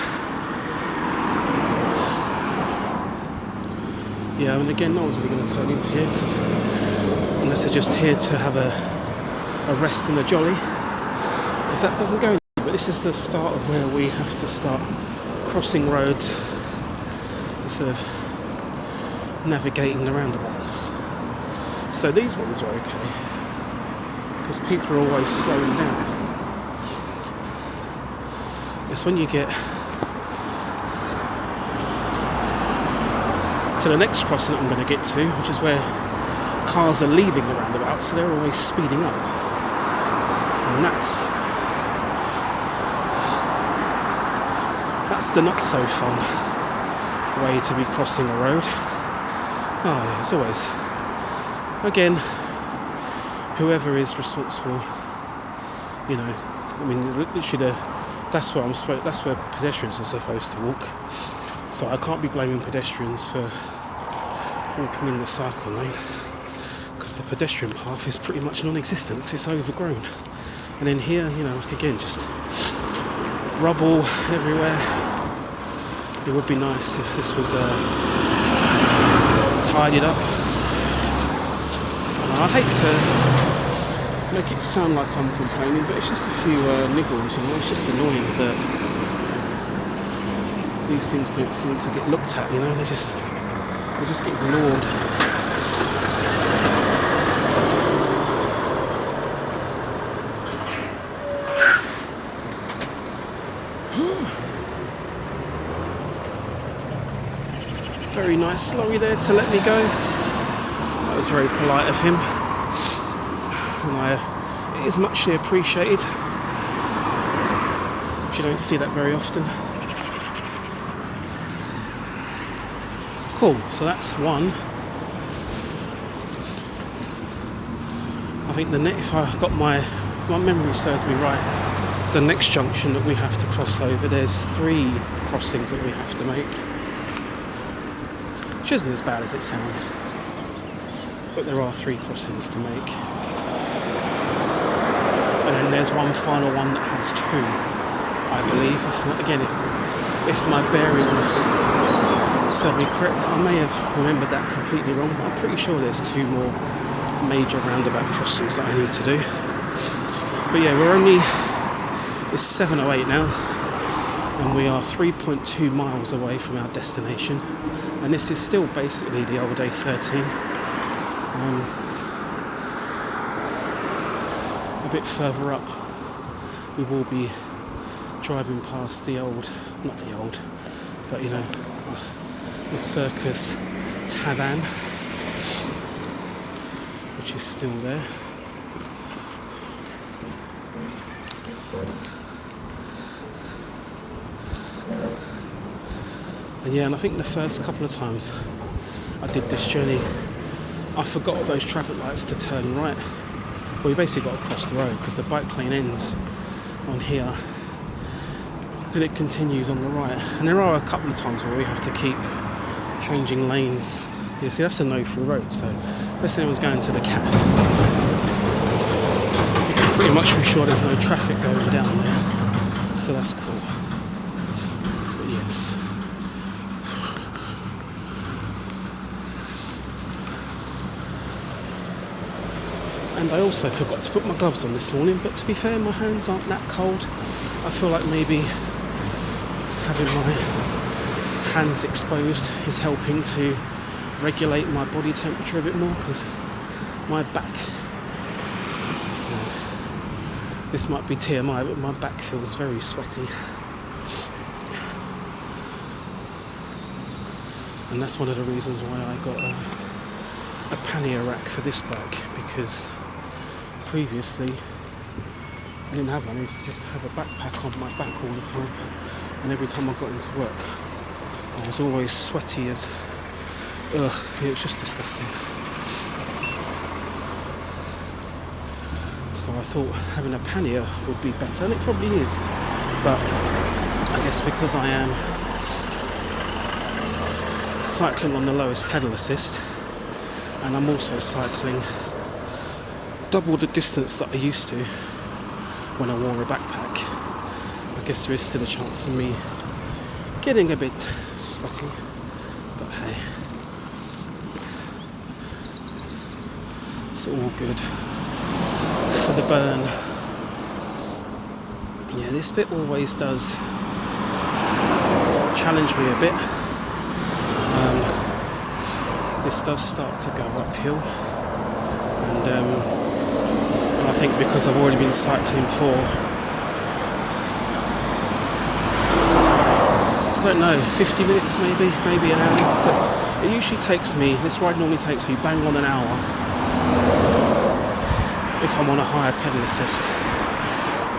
Yeah, and again, no one's really going to turn into here, unless they're just here to have a rest and a jolly, because that doesn't go anywhere. But this is the start of where we have to start crossing roads instead of navigating the roundabouts. So these ones are okay, because people are always slowing down. It's when you get to the next crossing that I'm going to get to, which is where cars are leaving the roundabout, so they're always speeding up, and that's the not so fun way to be crossing a road. Oh yeah, as always, again, whoever is responsible, you know, I mean, literally that's where pedestrians are supposed to walk. So I can't be blaming pedestrians for walking in the cycle lane, because the pedestrian path is pretty much non-existent because it's overgrown. And then here, you know, like again, just rubble everywhere. It would be nice if this was tidied up. And I hate to make it sound like I'm complaining, but it's just a few niggles, you know. It's just annoying that these things don't seem to get looked at, you know. They just get ignored. Very nice lorry there to let me go. That was very polite of him, and it is muchly appreciated. But you don't see that very often. Cool, so that's one. I think if I got my memory serves me right, the next junction that we have to cross over, there's 3 crossings that we have to make. Which isn't as bad as it sounds, but there are 3 crossings to make, and then there's one final one that has 2, I believe. If my bearings serve me correct, I may have remembered that completely wrong, but I'm pretty sure there's 2 more major roundabout crossings that I need to do. But yeah, it's 7:08 now, and we are 3.2 miles away from our destination. And this is still basically the old A13. A bit further up, we will be driving past but you know, the Circus Tavern, which is still there. And I think the first couple of times I did this journey, I forgot those traffic lights to turn right. Well, you basically got to cross the road because the bike lane ends on here, then it continues on the right. And there are a couple of times where we have to keep changing lanes. You see, that's a no-through road, so let's say I was going to the cafe. You can pretty much be sure there's no traffic going down there, so that's cool. But yes. And I also forgot to put my gloves on this morning, but to be fair, my hands aren't that cold. I feel like maybe having my hands exposed is helping to regulate my body temperature a bit more, because my back, this might be TMI, but my back feels very sweaty. And that's one of the reasons why I got a pannier rack for this bike, because previously I didn't have one. I used to just have a backpack on my back all the time, and every time I got into work I was always sweaty as it was just disgusting. So I thought having a pannier would be better, and it probably is, but I guess because I am cycling on the lowest pedal assist, and I'm also cycling double the distance that I used to when I wore a backpack, I guess there is still a chance of me getting a bit sweaty, but hey, it's all good for the burn. Yeah, this bit always does challenge me a bit. This does start to go uphill, and I think because I've already been cycling for, I don't know, 50 minutes maybe an hour. So it usually takes me, this ride normally takes me bang on an hour if I'm on a higher pedal assist,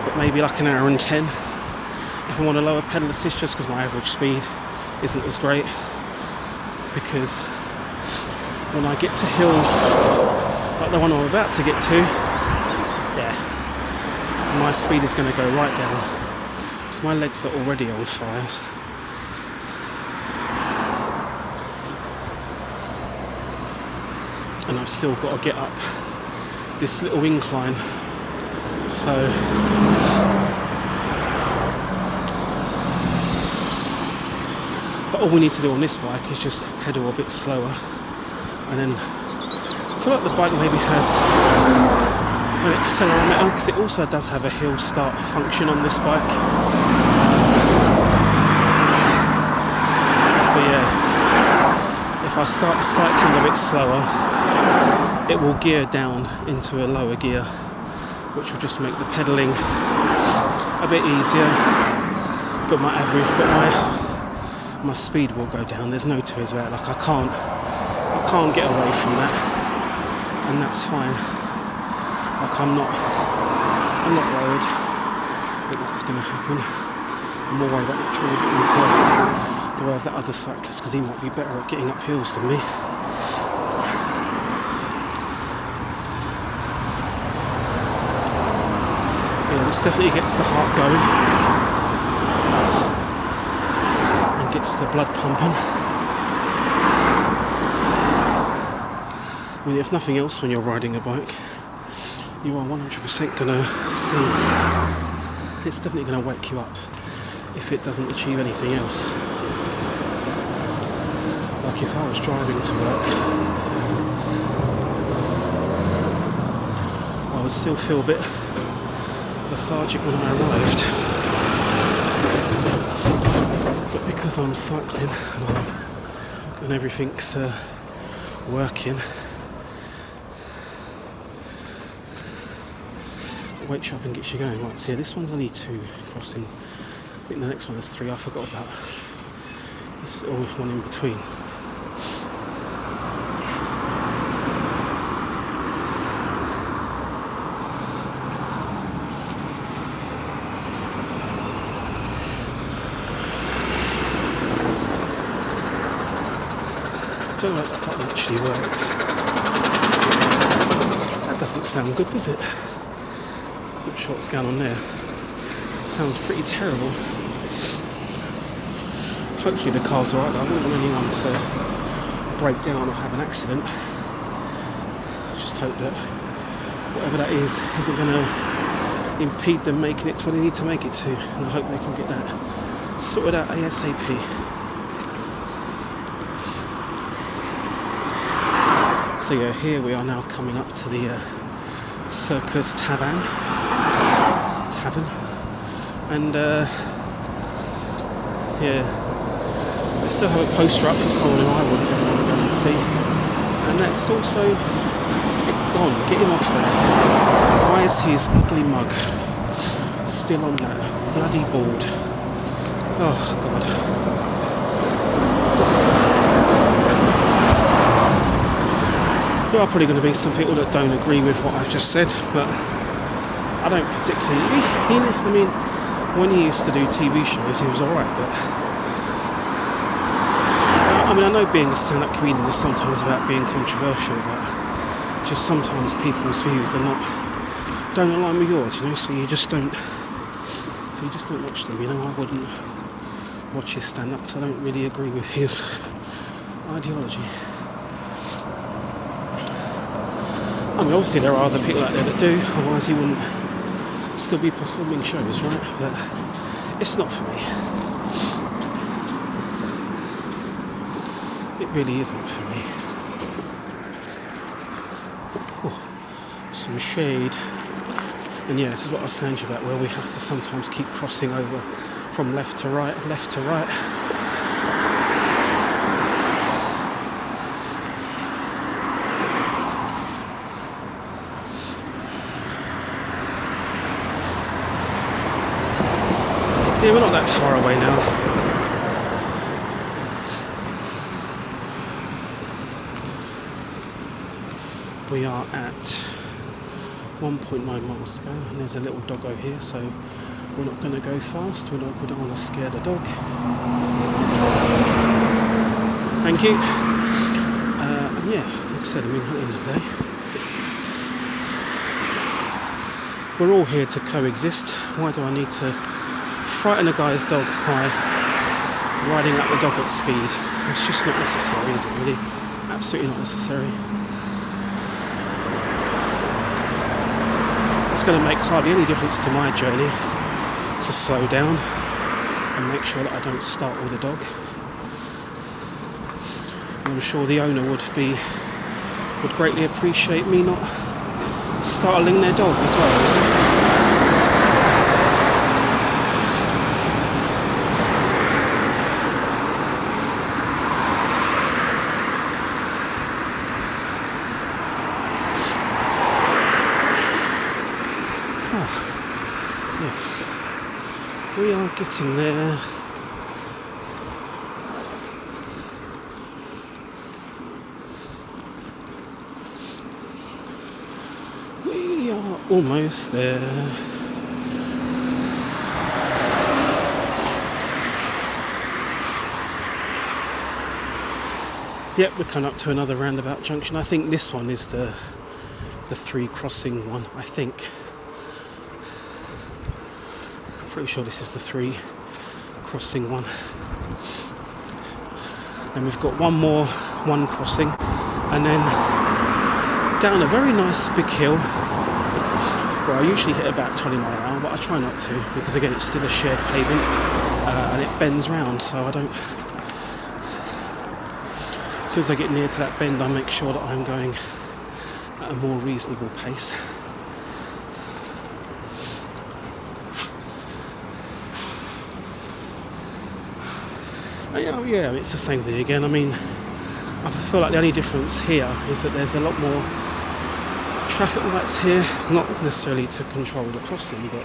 but maybe like an hour and 10 if I'm on a lower pedal assist, just because my average speed isn't as great, because when I get to hills like the one I'm about to get to, my speed is going to go right down because my legs are already on fire. And I've still got to get up this little incline, so but all we need to do on this bike is just pedal a bit slower, And then I feel like the bike maybe has an accelerometer, because it also does have a hill start function on this bike. But yeah, if I start cycling a bit slower, it will gear down into a lower gear, which will just make the pedalling a bit easier. But my speed will go down. There's no two ways about it. Like I can't get away from that, and that's fine. Like I'm not worried that that's going to happen. I'm more worried about not trying to get into the way of that other cyclist, because he might be better at getting up hills than me. Yeah, this definitely gets the heart going and gets the blood pumping. I mean, if nothing else, when you're riding a bike, you are 100% going to see, it's definitely going to wake you up if it doesn't achieve anything else. Like if I was driving to work, I would still feel a bit lethargic when I arrived. But because I'm cycling and everything's working, it wakes you up and gets you going. Right, so yeah, this one's only 2 crossings. I think the next one is 3. I forgot about this little one in between. I don't know if that button actually works. That doesn't sound good, does it? Not sure what's going on there. Sounds pretty terrible. Hopefully the car's alright. I wouldn't want anyone to break down or have an accident. I just hope that whatever that is isn't going to impede them making it to where they need to make it to. And I hope they can get that sorted out ASAP. So yeah, here we are now coming up to the Circus Tavern, and yeah, they still have a poster up for someone who I wouldn't ever want to go and see, and that's also gone. Get him off there. Why is his ugly mug still on that bloody board? Oh God. There are probably going to be some people that don't agree with what I've just said, but I don't particularly. I mean, when he used to do TV shows, he was alright, but I mean, I know being a stand-up comedian is sometimes about being controversial, but just sometimes people's views don't align with yours, you know. So you just don't watch them, you know. I wouldn't watch his stand-up because I don't really agree with his ideology. I mean, obviously there are other people out there that do, otherwise he wouldn't still be performing shows, right? But it's not for me. It really isn't for me. Oh, some shade. And yeah, this is what I was saying to you about, where we have to sometimes keep crossing over from left to right. Yeah, we're not that far away now. We are at 1.9 miles to go, and there's a little doggo here, so we're not going to go fast. We don't want to scare the dog. Thank you. And yeah, like I said, I mean, at the end of the day, we're all here to coexist. Why do I need to frighten a guy's dog by riding up the dog at speed? It's just not necessary, is it really? Absolutely not necessary. It's going to make hardly any difference to my journey to slow down and make sure that I don't startle the dog. I'm sure the owner would be would greatly appreciate me not startling their dog as well. Yes, we are getting there. We are almost there. Yep, we're coming up to another roundabout junction. I think this one is the 3 crossing one, I think. Pretty sure this is the 3 crossing one. Then we've got one more 1 crossing, and then down a very nice big hill where I usually hit about 20 miles an hour, but I try not to because again it's still a shared pavement and it bends round, so I don't. As soon as I get near to that bend, I make sure that I'm going at a more reasonable pace. Yeah, it's the same thing again. I mean, I feel like the only difference here is that there's a lot more traffic lights here, not necessarily to control the crossing, but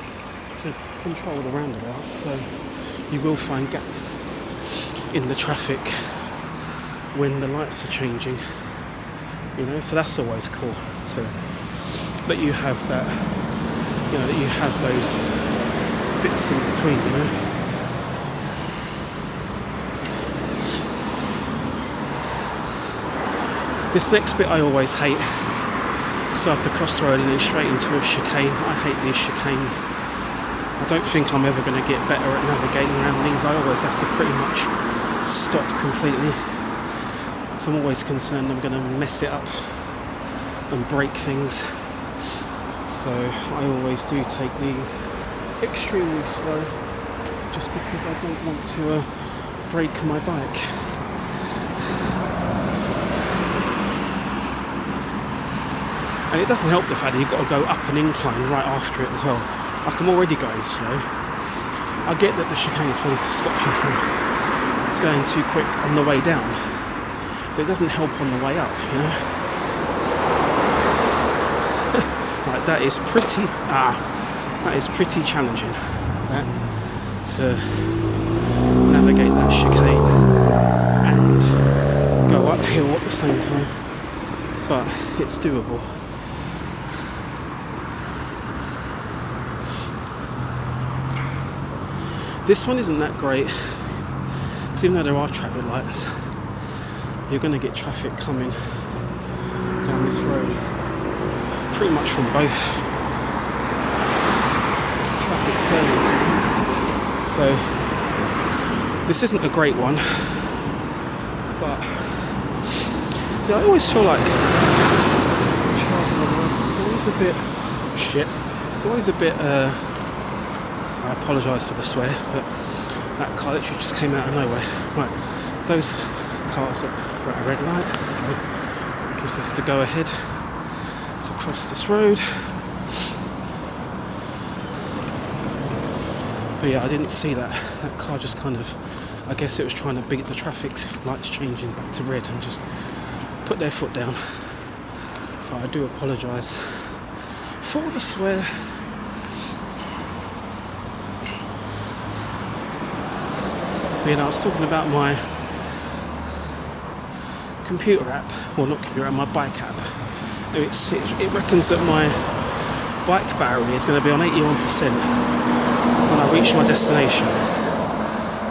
to control the roundabout. So you will find gaps in the traffic when the lights are changing, so that's always cool. So that you have that, that you have those bits in between, This next bit I always hate, because I have to cross the road and then straight into a chicane. I hate these chicanes. I don't think I'm ever going to get better at navigating around these. I always have to pretty much stop completely. So I'm always concerned I'm going to mess it up and break things. So I always do take these extremely slow, just because I don't want to break my bike. And it doesn't help the fact that you've got to go up an incline right after it as well. Like, I'm already going slow. I get that the chicane is probably to stop you from going too quick on the way down, but it doesn't help on the way up, Right, that is pretty challenging, that, to navigate that chicane and go uphill at the same time, but it's doable. This one isn't that great, because even though there are traffic lights, you're going to get traffic coming down this road, pretty much from both traffic turns. So this isn't a great one, but I always feel like it's always a bit shit. It's always a bit. I apologise for the swear, but that car literally just came out of nowhere. Right, those cars are at a red light, so it gives us the go ahead to cross this road. But yeah, I didn't see that. That car just kind of, I guess it was trying to beat the traffic lights changing back to red and just put their foot down. So I do apologise for the swear. I was talking about my computer app, well, not computer app, my bike app. It reckons that my bike battery is going to be on 81% when I reach my destination,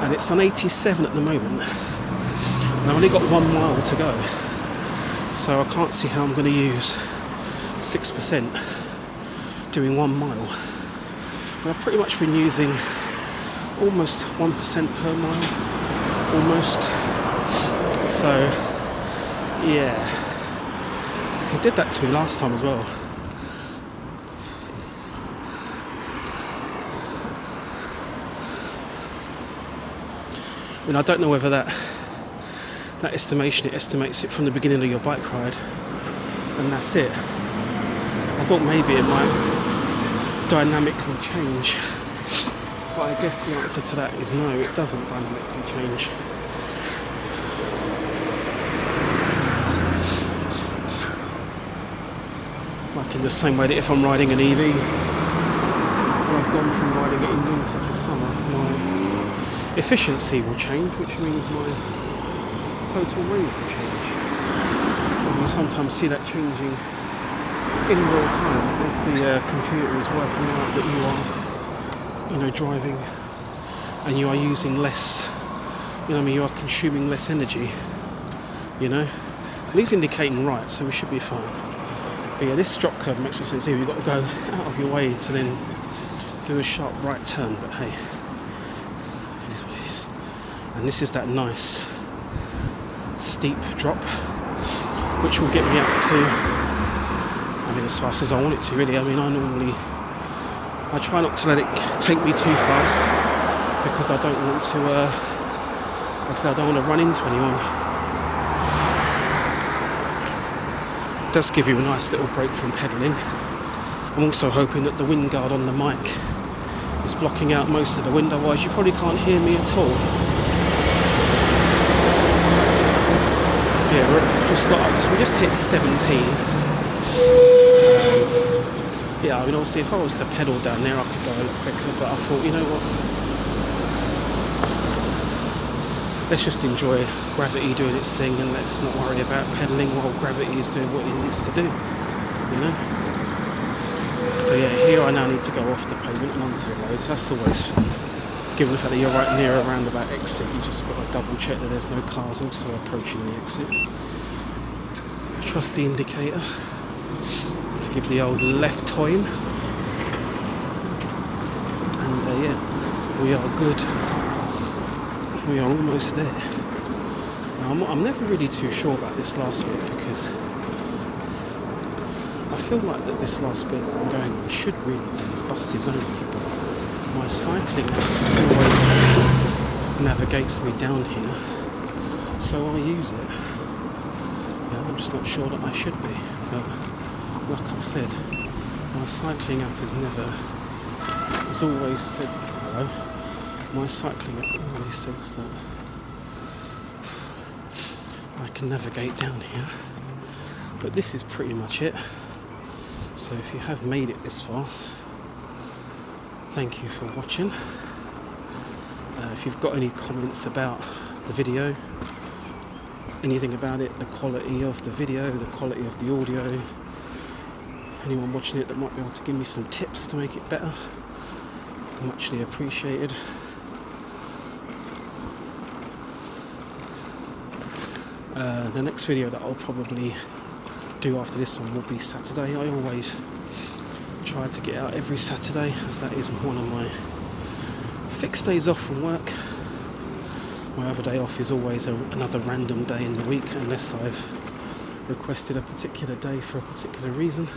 and it's on 87 at the moment, and I've only got 1 mile to go, so I can't see how I'm going to use 6% doing 1 mile. And I've pretty much been using almost 1% per mile, almost. So yeah, he did that to me last time as well. I mean, I don't know whether that estimation, it estimates it from the beginning of your bike ride, and that's it. I thought maybe it might dynamically change, but I guess the answer to that is no, it doesn't dynamically change. Like in the same way that if I'm riding an EV, I've gone from riding it in winter to summer, my efficiency will change, which means my total range will change. And you sometimes see that changing in real time as the computer is working out that you are, driving, and you are using less, you are consuming less energy, And he's indicating right, so we should be fine. But yeah, this drop curve makes no sense here. You've got to go out of your way to then do a sharp right turn, but hey, it is what it is. And this is that nice steep drop, which will get me up to, as fast as I want it to, really. I try not to let it take me too fast, because I don't want to, I don't want to run into anyone. It does give you a nice little break from pedalling. I'm also hoping that the wind guard on the mic is blocking out most of the wind, otherwise you probably can't hear me at all. Yeah, we've just got up to, we just hit 17. Obviously if I was to pedal down there I could go a lot quicker, but I thought, you know what, let's just enjoy gravity doing its thing, and let's not worry about pedalling while gravity is doing what it needs to do, So yeah, here I now need to go off the pavement and onto the roads. That's always fun. Given the fact that you're right near a roundabout exit, you just got to double check that there's no cars also approaching the exit. Trust the indicator to give the old left toin. And yeah, we are good. We are almost there. Now, I'm never really too sure about this last bit, because I feel like that this last bit that I'm going on should really be buses only, but my cycling always navigates me down here, so I use it. I'm just not sure that I should be, but like I said, my cycling app has always said, hello, my cycling app always says that I can navigate down here, but this is pretty much it. So if you have made it this far, thank you for watching. If you've got any comments about the video, anything about it, the quality of the video, the quality of the audio, anyone watching it that might be able to give me some tips to make it better, muchly appreciated. The next video that I'll probably do after this one will be Saturday. I always try to get out every Saturday, as that is one of my fixed days off from work. My other day off is always another random day in the week, unless I've requested a particular day for a particular reason.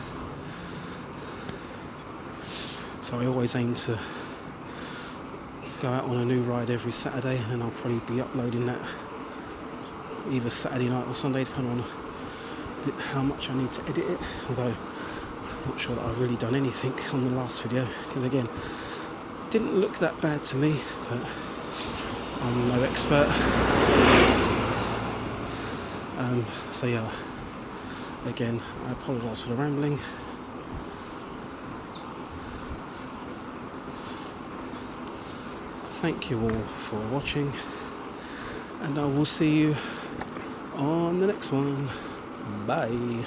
So I always aim to go out on a new ride every Saturday, and I'll probably be uploading that either Saturday night or Sunday, depending on how much I need to edit it. Although I'm not sure that I've really done anything on the last video, because again, it didn't look that bad to me, but I'm no expert. So yeah, again, I apologise for the rambling. Thank you all for watching, and I will see you on the next one. Bye.